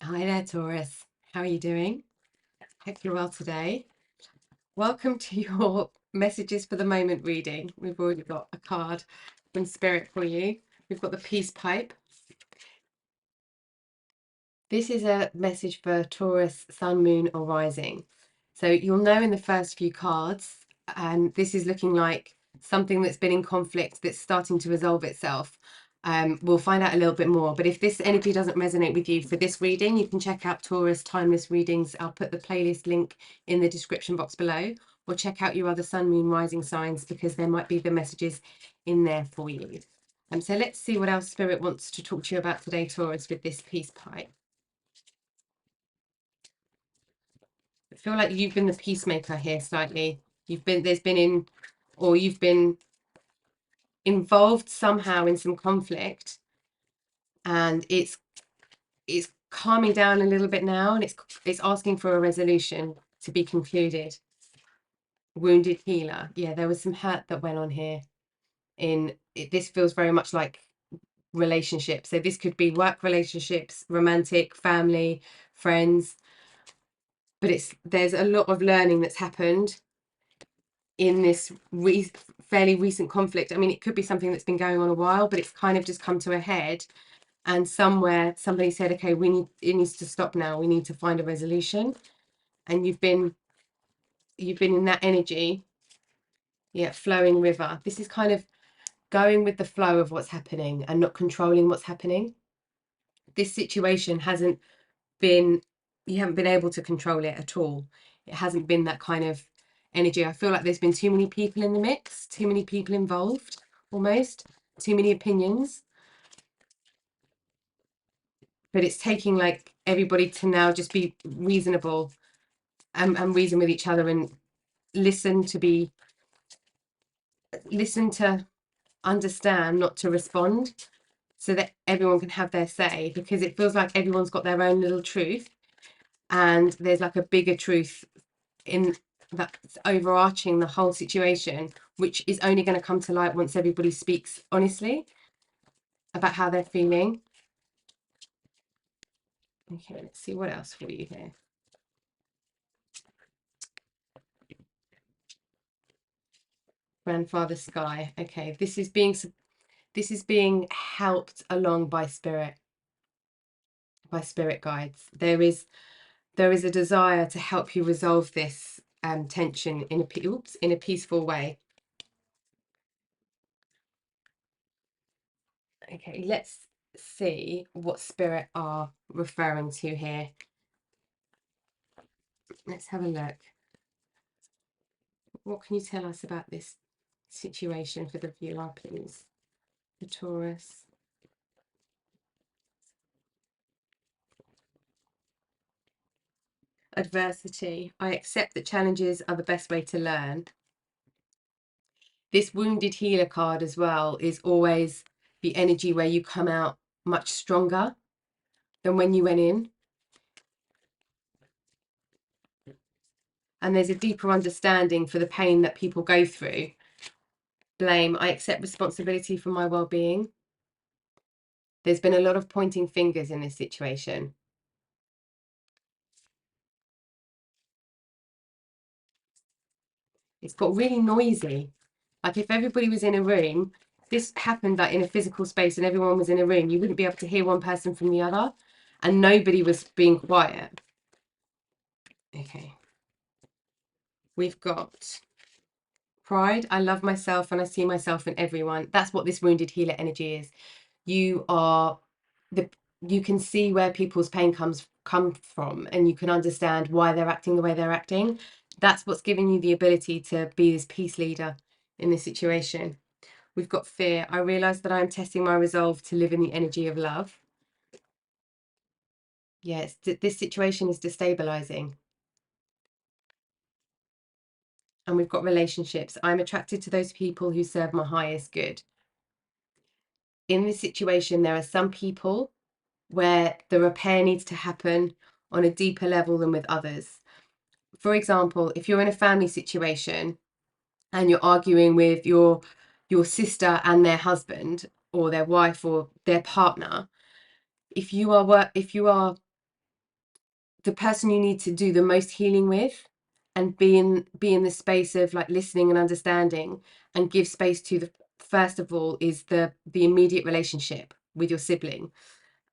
Hi there, Taurus. How are you doing? Hope you're well today. Welcome to your messages for the moment reading. We've already got a card from Spirit for you. We've got the peace pipe. This is a message for Taurus, Sun, Moon, or Rising. So you'll know in the first few cards, and this is looking like something that's been in conflict that's starting to resolve itself. We'll find out a little bit more. But if this energy doesn't resonate with you for this reading, you can check out Taurus Timeless readings. I'll put the playlist link in the description box below, or check out your other Sun, Moon, Rising signs because there might be the messages in there for you. So let's see what else Spirit wants to talk to you about today, Taurus, with this peace pipe. I feel like you've been the peacemaker here slightly. You've been involved somehow in some conflict, and it's calming down a little bit now, and it's asking for a resolution to be concluded. Wounded healer. Yeah, there was some hurt that went on here. This feels very much like relationships. So this could be work relationships, romantic, family, friends. But there's a lot of learning that's happened in this fairly recent conflict. I mean, it could be something that's been going on a while, but it's kind of just come to a head. And somewhere somebody said, okay, it needs to stop now. We need to find a resolution. And you've been in that energy. Yeah, flowing river. This is kind of going with the flow of what's happening and not controlling what's happening. This situation you haven't been able to control it at all. It hasn't been that kind of energy. I feel like there's been too many people in the mix, too many people involved, almost, too many opinions. But it's taking like everybody to now just be reasonable and reason with each other and listen to understand, not to respond, so that everyone can have their say, because it feels like everyone's got their own little truth and there's like a bigger truth in that's overarching the whole situation, which is only going to come to light once everybody speaks honestly about how they're feeling. Okay, let's see what else for you here. Grandfather Sky. Okay, this is being helped along by spirit guides. There is a desire to help you resolve this tension in a peaceful way. Okay, let's see what spirit are referring to here. Let's have a look. What can you tell us about this situation for the viewer, please? The Taurus. Adversity. I accept that challenges are the best way to learn. This wounded healer card as well is always the energy where you come out much stronger than when you went in. And there's a deeper understanding for the pain that people go through. Blame. I accept responsibility for my well-being. There's been a lot of pointing fingers in this situation. It's got really noisy. Like if everybody was in a room, this happened like in a physical space and everyone was in a room, you wouldn't be able to hear one person from the other, and nobody was being quiet. Okay. We've got pride. I love myself and I see myself in everyone. That's what this wounded healer energy is. You can see where people's pain come from, and you can understand why they're acting the way they're acting. That's what's giving you the ability to be this peace leader in this situation. We've got fear. I realize that I'm testing my resolve to live in the energy of love. Yes, this situation is destabilizing. And we've got relationships. I'm attracted to those people who serve my highest good. In this situation, there are some people where the repair needs to happen on a deeper level than with others. For example, if you're in a family situation and you're arguing with your sister and their husband or their wife or their partner, if you are the person you need to do the most healing with, and be in the space of like listening and understanding, and give space to the first of all is the immediate relationship with your sibling,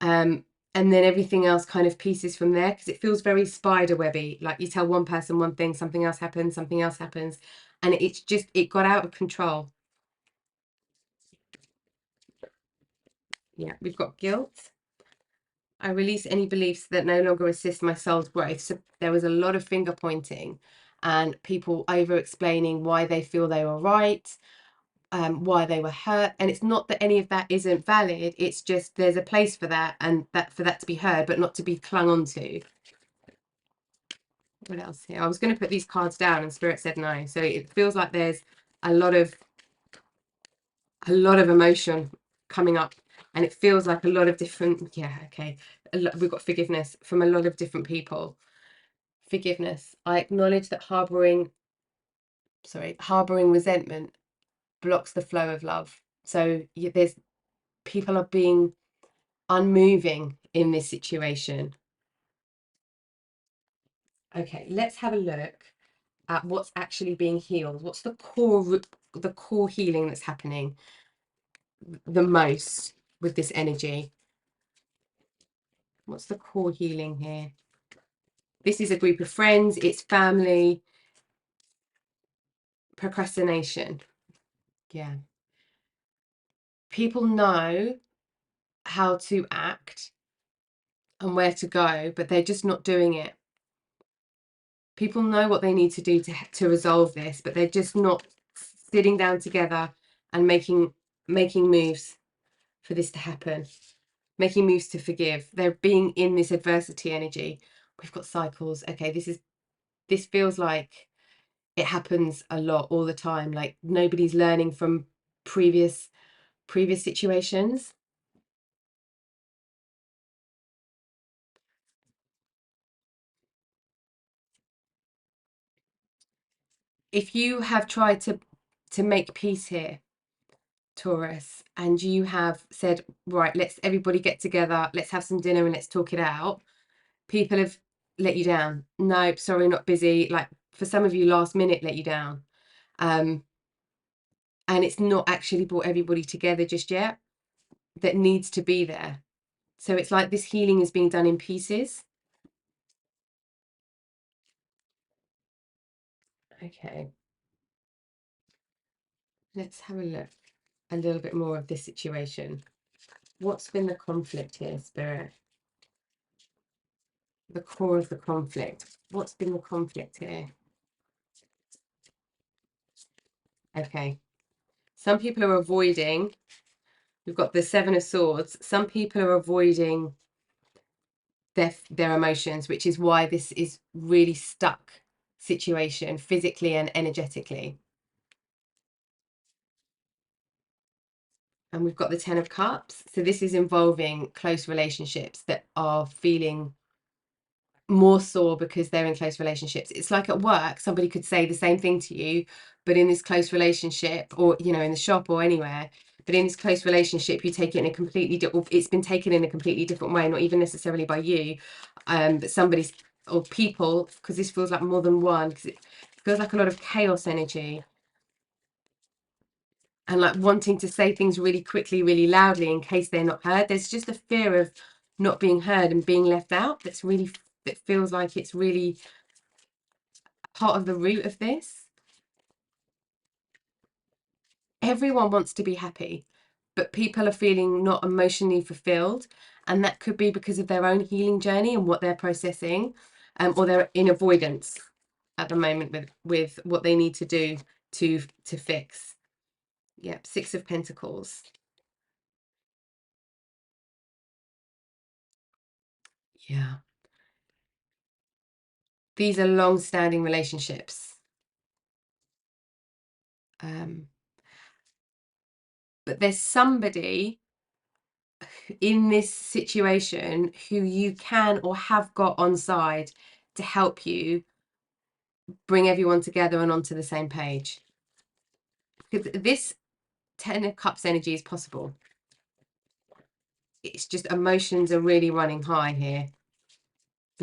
and then everything else kind of pieces from there, because it feels very spider webby. Like you tell one person one thing, something else happens, and it's just, it got out of control. Yeah, we've got guilt. I release any beliefs that no longer assist my soul's growth. So there was a lot of finger pointing and people over explaining why they feel they were right, why they were hurt. And it's not that any of that isn't valid. It's just there's a place for that, and that for that to be heard, but not to be clung onto. What else here? I was going to put these cards down and Spirit said no. So it feels like there's a lot of emotion coming up, and it feels like a lot of different, yeah, okay. We've got forgiveness from a lot of different people. Forgiveness. I acknowledge that harboring resentment blocks the flow of love. So there's people are being unmoving in this situation. Okay, let's have a look at what's actually being healed. What's the core healing that's happening the most with this energy? What's the core healing here? This is a group of friends, it's family, procrastination. Yeah. People know how to act and where to go, but they're just not doing it. People know what they need to do to resolve this, but they're just not sitting down together and making moves for this to happen, making moves to forgive. They're being in this adversity energy. We've got cycles. Okay, this feels like it happens a lot all the time. Like nobody's learning from previous situations. If you have tried to make peace here, Taurus, and you have said, right, let's everybody get together, let's have some dinner and let's talk it out, people have let you down. Nope, sorry, not busy. Like for some of you, last minute let you down. And it's not actually brought everybody together just yet that needs to be there. So it's like this healing is being done in pieces. Okay. Let's have a look a little bit more of this situation. What's been the conflict here, Spirit? The core of the conflict. What's been the conflict here? Okay. Some people are avoiding. We've got the Seven of Swords. Some people are avoiding their emotions, which is why this is really stuck situation physically and energetically. And we've got the Ten of Cups. So this is involving close relationships that are feeling more sore because they're in close relationships. It's like at work, somebody could say the same thing to you, but in this close relationship, or in the shop or anywhere, but in this close relationship, you take it in a completely different, it's been taken in a completely different way, not even necessarily by you, but somebody's, or people, because this feels like more than one, because it feels like a lot of chaos energy. And like wanting to say things really quickly, really loudly in case they're not heard. There's just a fear of not being heard and being left out. That feels like it's really part of the root of this. Everyone wants to be happy, but people are feeling not emotionally fulfilled. And that could be because of their own healing journey and what they're processing, or they're in avoidance at the moment with what they need to do to fix. Yep, Six of Pentacles. Yeah. These are long-standing relationships. But there's somebody in this situation who you can or have got on side to help you bring everyone together and onto the same page. Because this Ten of Cups energy is possible. It's just emotions are really running high here.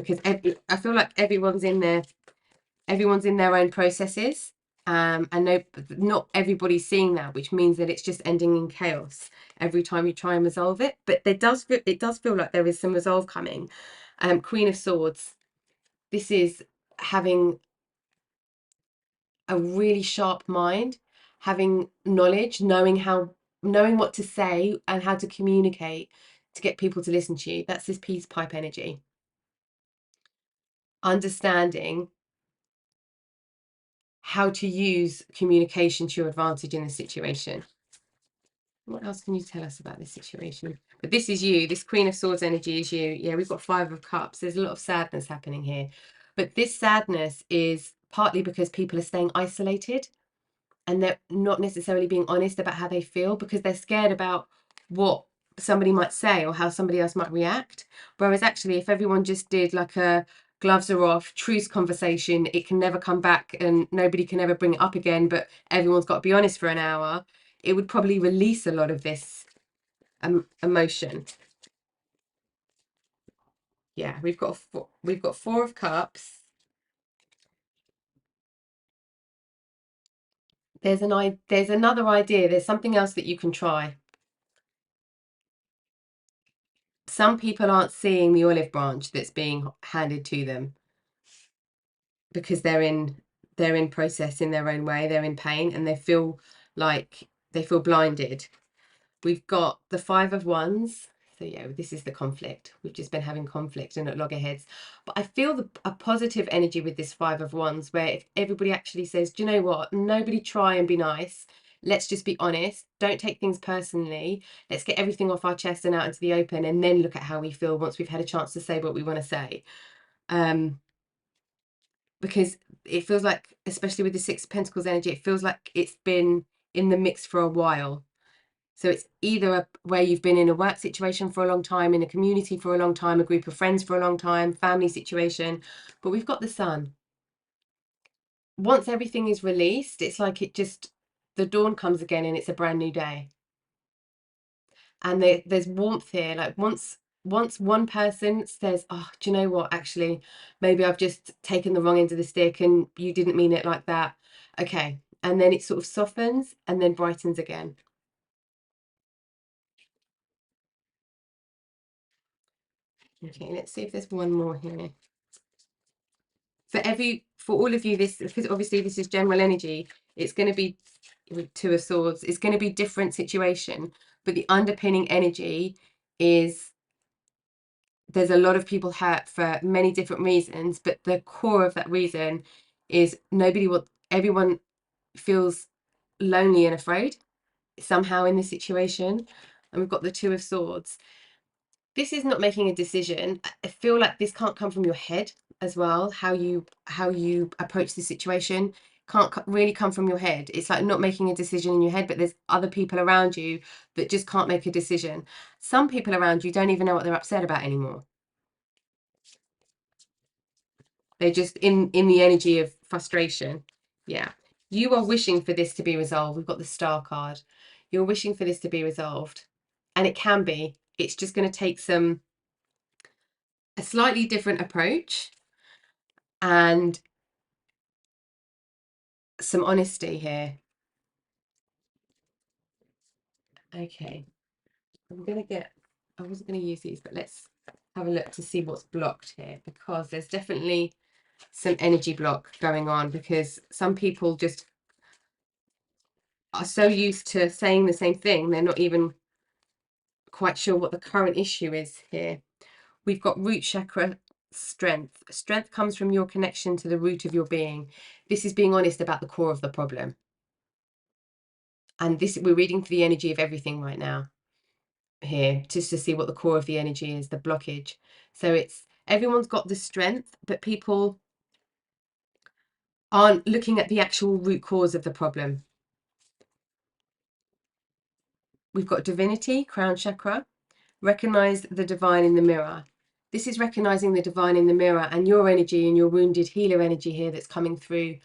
because I feel like everyone's in their own processes, and no, not everybody's seeing that, which means that it's just ending in chaos every time you try and resolve it. But it does feel like there is some resolve coming. Queen of Swords. This is having a really sharp mind, having knowledge, knowing what to say and how to communicate to get people to listen to you. That's this peace pipe energy. Understanding how to use communication to your advantage in a situation. What else can you tell us about this situation? But this is you. This Queen of Swords energy is you. Yeah, we've got Five of Cups. There's a lot of sadness happening here. But this sadness is partly because people are staying isolated and they're not necessarily being honest about how they feel because they're scared about what somebody might say or how somebody else might react. Whereas actually, if everyone just did like a gloves are off, truce conversation, it can never come back and nobody can ever bring it up again, but everyone's got to be honest for an hour, it would probably release a lot of this emotion. Yeah, we've got Four of Cups. There's another idea. There's something else that you can try. Some people aren't seeing the olive branch that's being handed to them because they're in process in their own way. They're in pain and they feel blinded. We've got the Five of Wands. So yeah, this is the conflict. We've just been having conflict and at loggerheads. But I feel a positive energy with this Five of Wands where if everybody actually says, do you know what? Nobody try and be nice. Let's just be honest. Don't take things personally. Let's get everything off our chest and out into the open and then look at how we feel once we've had a chance to say what we want to say. Because it feels like, especially with the Six of Pentacles energy, it feels like it's been in the mix for a while. So it's either where you've been in a work situation for a long time, in a community for a long time, a group of friends for a long time, family situation. But we've got the Sun. Once everything is released, it's like the dawn comes again and it's a brand new day. And there's warmth here. Like once one person says, oh, do you know what? Actually, maybe I've just taken the wrong end of the stick and you didn't mean it like that. Okay. And then it sort of softens and then brightens again. Okay, let's see if there's one more here. For all of you, this, because obviously this is general energy, it's going to be with Two of Swords, it's going to be different situation, but the underpinning energy is there's a lot of people hurt for many different reasons, but the core of that reason is everyone feels lonely and afraid somehow in this situation. And we've got the Two of Swords. This is not making a decision. I feel like this can't come from your head as well. How you approach the situation can't really come from your head. It's like not making a decision in your head, but there's other people around you that just can't make a decision. Some people around you don't even know what they're upset about anymore. They're just in the energy of frustration. Yeah. You are wishing for this to be resolved. We've got the Star card. You're wishing for this to be resolved. And it can be. It's just going to take a slightly different approach and some honesty here. Okay. I wasn't going to use these, but let's have a look to see what's blocked here, because there's definitely some energy block going on, because some people just are so used to saying the same thing, they're not even quite sure what the current issue is here. We've got root chakra strength. Strength comes from your connection to the root of your being. This is being honest about the core of the problem. And we're reading for the energy of everything right now here, just to see what the core of the energy is, the blockage. So it's everyone's got the strength, but people aren't looking at the actual root cause of the problem. We've got divinity, crown chakra. Recognize the divine in the mirror. This is recognizing the divine in the mirror, and your energy and your wounded healer energy here that's coming through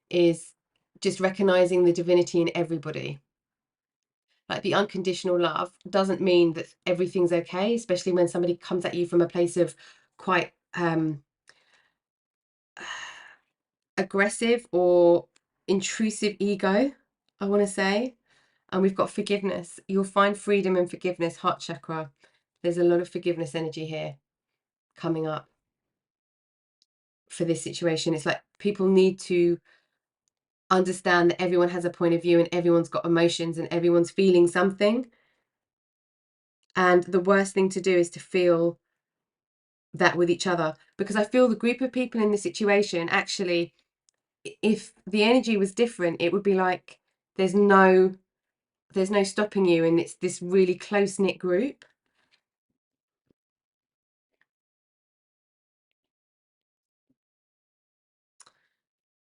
is just recognizing the divinity in everybody. Like the unconditional love doesn't mean that everything's okay, especially when somebody comes at you from a place of quite um, aggressive or intrusive ego, I want to say. And we've got forgiveness. You'll find freedom and forgiveness, heart chakra. There's a lot of forgiveness energy here coming up for this situation. It's like people need to understand that everyone has a point of view and everyone's got emotions and everyone's feeling something. And the worst thing to do is to feel that with each other, because I feel the group of people in this situation, actually, if the energy was different, it would be like there's no stopping you, and it's this really close-knit group.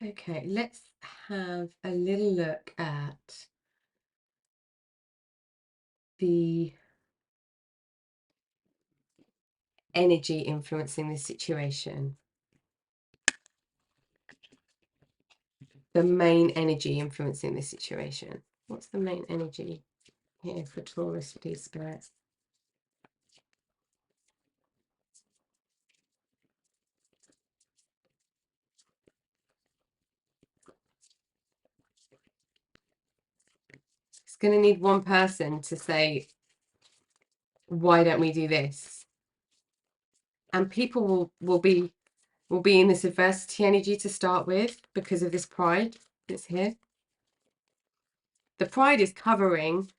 Okay, let's have a little look at the energy influencing this situation. The main energy influencing this situation. What's the main energy here for Taurus, please, Spirit? It's going to need one person to say, why don't we do this? And people will be in this adversity energy to start with because of this pride that's here. The pride is covering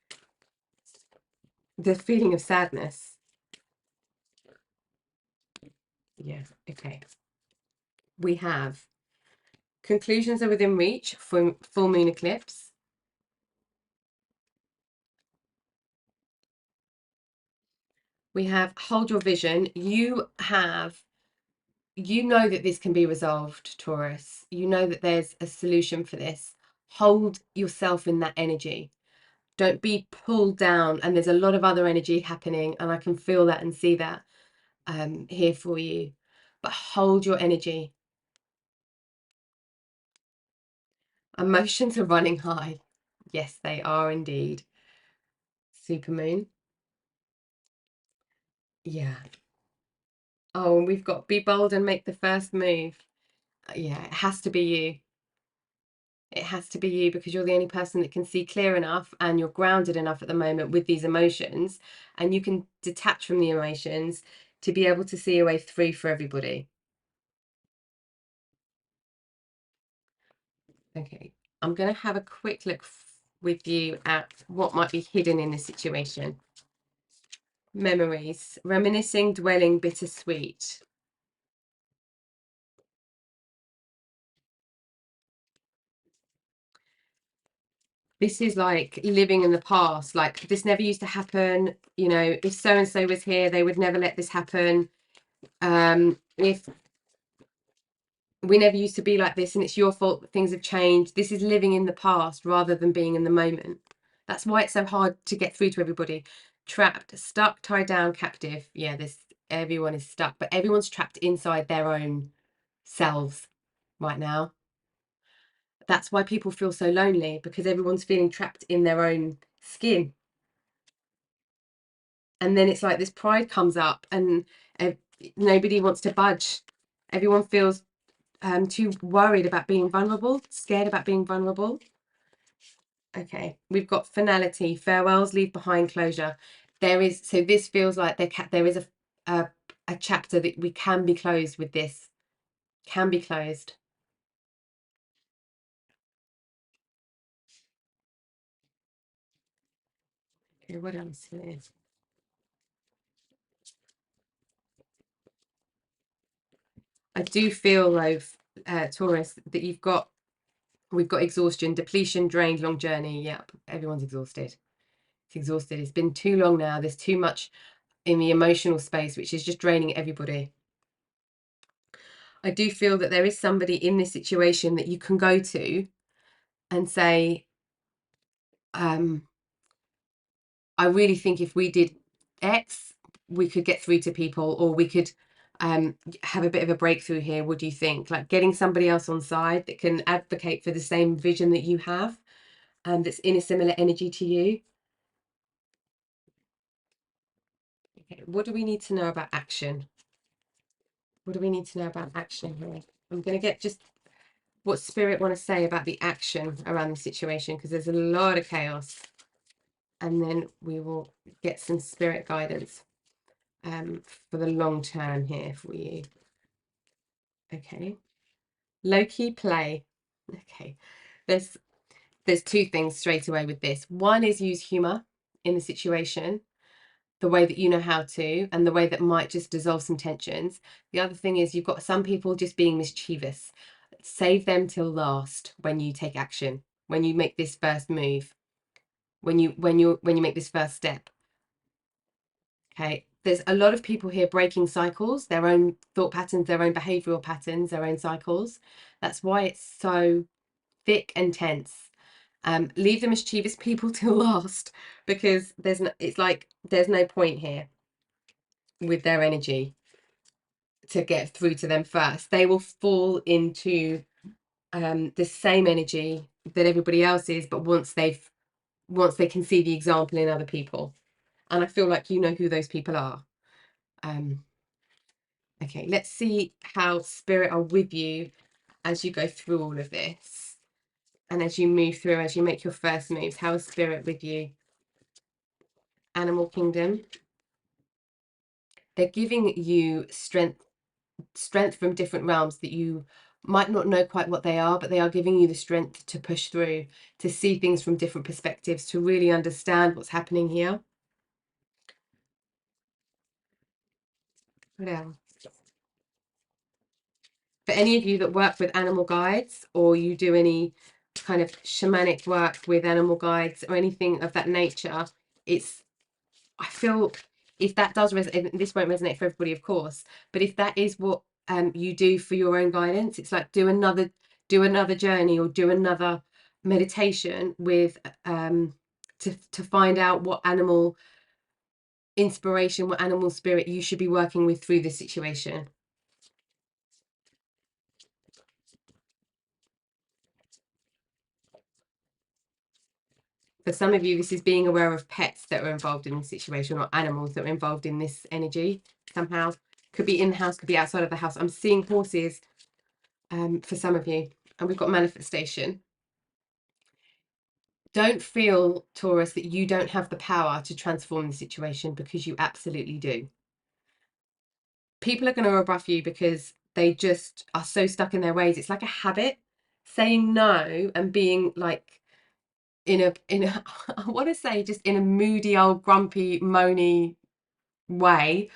the feeling of sadness. Yeah, okay. We have conclusions are within reach for full moon eclipse. We have hold your vision. You know that this can be resolved, Taurus. You know that there's a solution for this. Hold yourself in that energy. Don't be pulled down. And there's a lot of other energy happening, and I can feel that and see that here for you. But hold your energy. Emotions are running high. Yes, they are indeed. Supermoon. Yeah. Oh, and we've got be bold and make the first move. Yeah, it has to be you. It has to be you, because you're the only person that can see clear enough and you're grounded enough at the moment with these emotions, and you can detach from the emotions to be able to see a way through for everybody. Okay, I'm going to have a quick look with you at what might be hidden in this situation. Memories, reminiscing, dwelling, bittersweet. This is like living in the past, like this never used to happen. You know, if so and so was here, they would never let this happen. If we never used to be like this and it's your fault that things have changed. This is living in the past rather than being in the moment. That's why it's so hard to get through to everybody. Trapped, stuck, tied down, captive. Yeah, everyone is stuck, but everyone's trapped inside their own selves right now. That's why people feel so lonely, because everyone's feeling trapped in their own skin. And then it's like this pride comes up, and nobody wants to budge. Everyone feels too worried about being vulnerable, scared about being vulnerable. Okay, we've got finality, farewells, leave behind, closure. So this feels like there is a chapter that we can be closed with this, can be closed. Okay, what else here? I do feel though, Taurus, that we've got exhaustion, depletion, drained, long journey. Yep, everyone's exhausted. It's exhausted. It's been too long now. There's too much in the emotional space, which is just draining everybody. I do feel that there is somebody in this situation that you can go to and say, I really think if we did X, we could get through to people, or we could have a bit of a breakthrough here. What do you think? Like getting somebody else on side that can advocate for the same vision that you have, and that's in a similar energy to you. Okay, what do we need to know about action? What do we need to know about action here? I'm going to get just what spirit want to say about the action around the situation, because there's a lot of chaos. And then we will get some spirit guidance for the long term here for you. Okay. Low-key play. Okay. There's two things straight away with this. One is use humor in the situation, the way that you know how to, and the way that might just dissolve some tensions. The other thing is you've got some people just being mischievous. Save them till last when you take action, when you make this first move, when you make this first step. Okay, there's a lot of people here breaking cycles, their own thought patterns, their own behavioral patterns, their own cycles. That's why it's so thick and tense. Leave the mischievous people till last, because it's like there's no point here with their energy to get through to them first. They will fall into the same energy that everybody else is, but once they can see the example in other people. And I feel like you know who those people are. Okay, let's see how spirit are with you as you go through all of this. And as you move through, as you make your first moves, how is spirit with you? Animal kingdom. They're giving you strength from different realms that you might not know quite what they are, but they are giving you the strength to push through, to see things from different perspectives, to really understand what's happening here. What else? For any of you that work with animal guides, or you do any kind of shamanic work with animal guides or anything of that nature, I feel if that does resonate, this won't resonate for everybody, of course, but if that is what you do for your own guidance, it's like do another journey or do another meditation with to find out what animal inspiration, what animal spirit you should be working with through this situation. For some of you, this is being aware of pets that are involved in this situation, or animals that are involved in this energy somehow. Could be in the house, could be outside of the house. I'm seeing horses for some of you. And we've got manifestation. Don't feel, Taurus, that you don't have the power to transform the situation, because you absolutely do. People are going to rebuff you because they just are so stuck in their ways. It's like a habit. Saying no and being like in a I want to say just in a moody old grumpy moany way.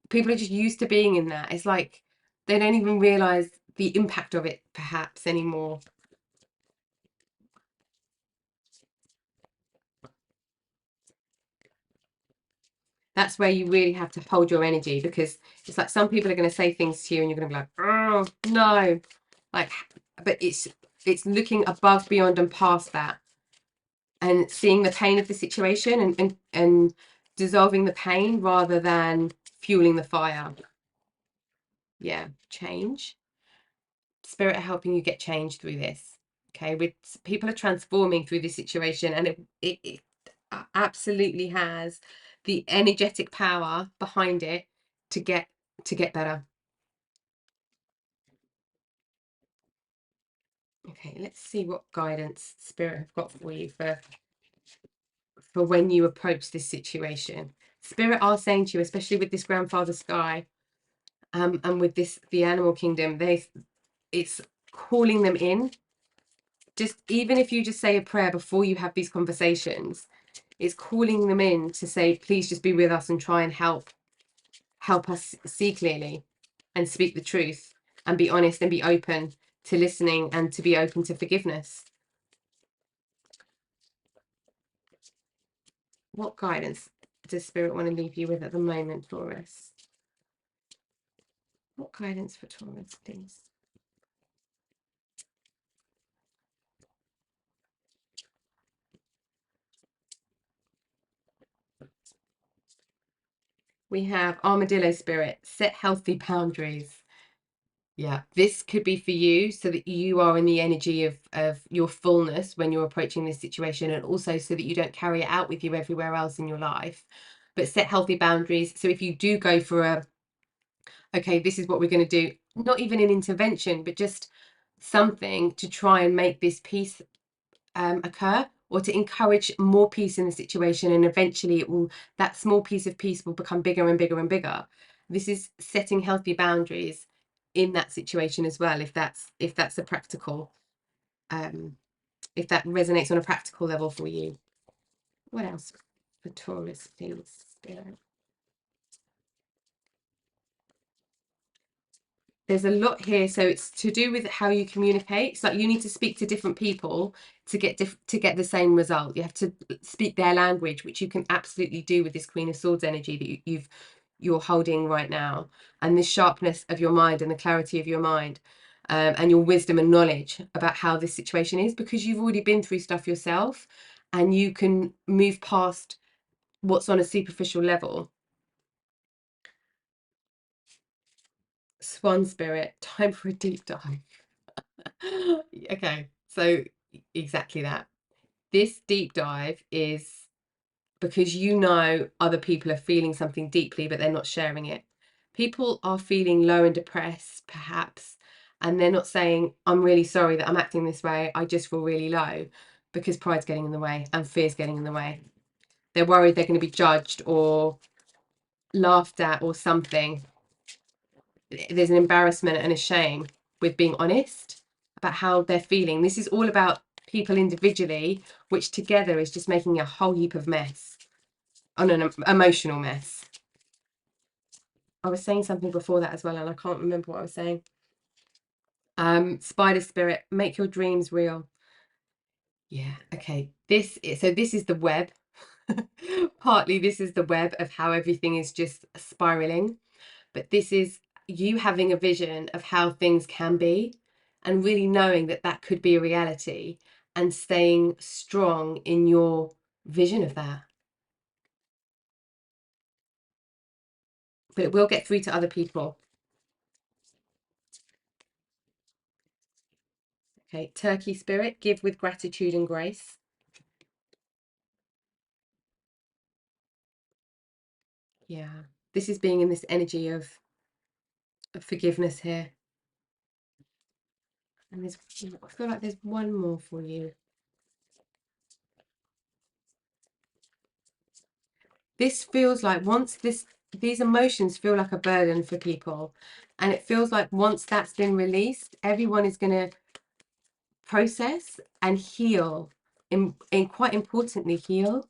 People are just used to being in that. It's like they don't even realize the impact of it perhaps anymore. That's where you really have to hold your energy, because it's like some people are going to say things to you and you're going to be like, oh no, like, but it's looking above, beyond and past that, and seeing the pain of the situation and dissolving the pain rather than fueling the fire. Yeah, change. Spirit are helping you get change through this. Okay, with people are transforming through this situation, and it absolutely has the energetic power behind it to get better. Okay, let's see what guidance spirit have got for you for when you approach this situation. Spirit are saying to you, especially with this grandfather sky, and with the animal kingdom, it's calling them in. Just even if you just say a prayer before you have these conversations, it's calling them in to say, please just be with us and try and help us see clearly and speak the truth and be honest and be open to listening and to be open to forgiveness. What guidance does Spirit want to leave you with at the moment, Taurus? What guidance for Taurus, please? We have Armadillo Spirit, set healthy boundaries. Yeah, this could be for you so that you are in the energy of your fullness when you're approaching this situation, and also so that you don't carry it out with you everywhere else in your life. But set healthy boundaries. So if you do go for okay, this is what we're going to do. Not even an intervention, but just something to try and make this peace occur, or to encourage more peace in the situation, and eventually it will, that small piece of peace will become bigger and bigger and bigger. This is setting healthy boundaries in that situation as well, if that's a practical, if that resonates on a practical level for you. What else for Taurus, please, Spirit? There's a lot here, so it's to do with how you communicate. It's like you need to speak to different people to get the same result. You have to speak their language, which you can absolutely do with this Queen of Swords energy that you're holding right now, and this sharpness of your mind and the clarity of your mind, and your wisdom and knowledge about how this situation is, because you've already been through stuff yourself, and you can move past what's on a superficial level. Swan Spirit, time for a deep dive. Okay, so exactly that. This deep dive is because you know other people are feeling something deeply, but they're not sharing it. People are feeling low and depressed, perhaps, and they're not saying, I'm really sorry that I'm acting this way. I just feel really low, because pride's getting in the way and fear's getting in the way. They're worried they're going to be judged or laughed at or something. There's an embarrassment and a shame with being honest about how they're feeling. This is all about people individually, which together is just making a whole heap of mess, on an emotional mess. I was saying something before that as well, and I can't remember what I was saying. Spider Spirit, make your dreams real. Yeah, okay. This is the web. Partly this is the web of how everything is just spiraling. But this is you having a vision of how things can be, and really knowing that that could be a reality, and staying strong in your vision of that. But it will get through to other people. Okay, Turkey Spirit, give with gratitude and grace. Yeah, this is being in this energy of forgiveness here. And I feel like there's one more for you. This feels like these emotions feel like a burden for people, and it feels like once that's been released, everyone is going to process and heal, and quite importantly heal.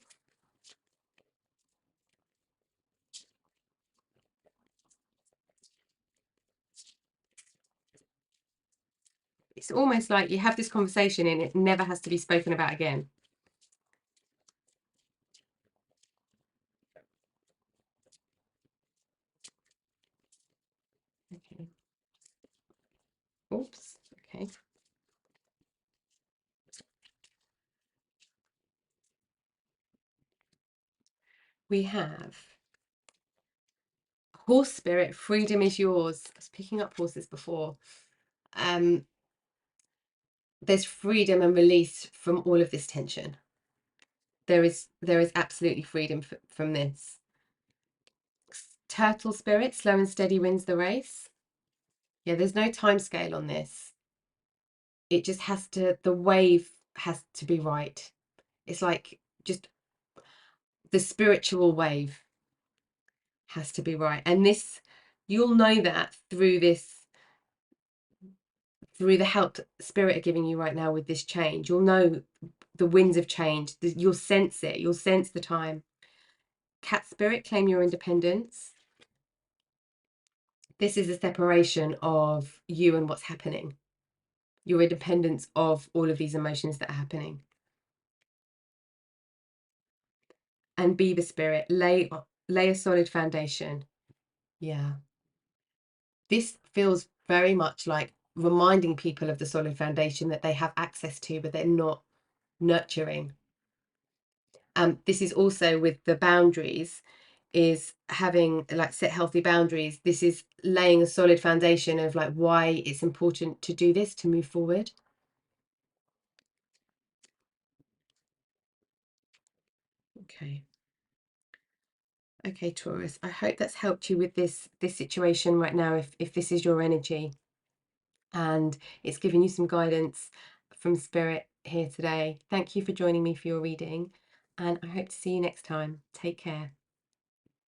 It's almost like you have this conversation and it never has to be spoken about again. Okay. Oops. Okay. We have Horse Spirit, freedom is yours. I was picking up horses before. There's freedom and release from all of this tension. There is absolutely freedom from this. Turtle Spirit, slow and steady wins the race. Yeah, there's no time scale on this. It just has to, the wave has to be right. It's like just the spiritual wave has to be right. And this, you'll know that through the help spirit are giving you right now with this change. You'll know the winds of change. You'll sense it. You'll sense the time. Cat Spirit, claim your independence. This is a separation of you and what's happening. Your independence of all of these emotions that are happening. And Beaver Spirit, lay a solid foundation. Yeah. This feels very much like reminding people of the solid foundation that they have access to, but they're not nurturing. This is also with the boundaries, is having like set healthy boundaries. This is laying a solid foundation of like why it's important to do this, to move forward. Okay. Okay, Taurus, I hope that's helped you with this situation right now, if this is your energy, and it's given you some guidance from Spirit here today. Thank you for joining me for your reading, and I hope to see you next time. Take care.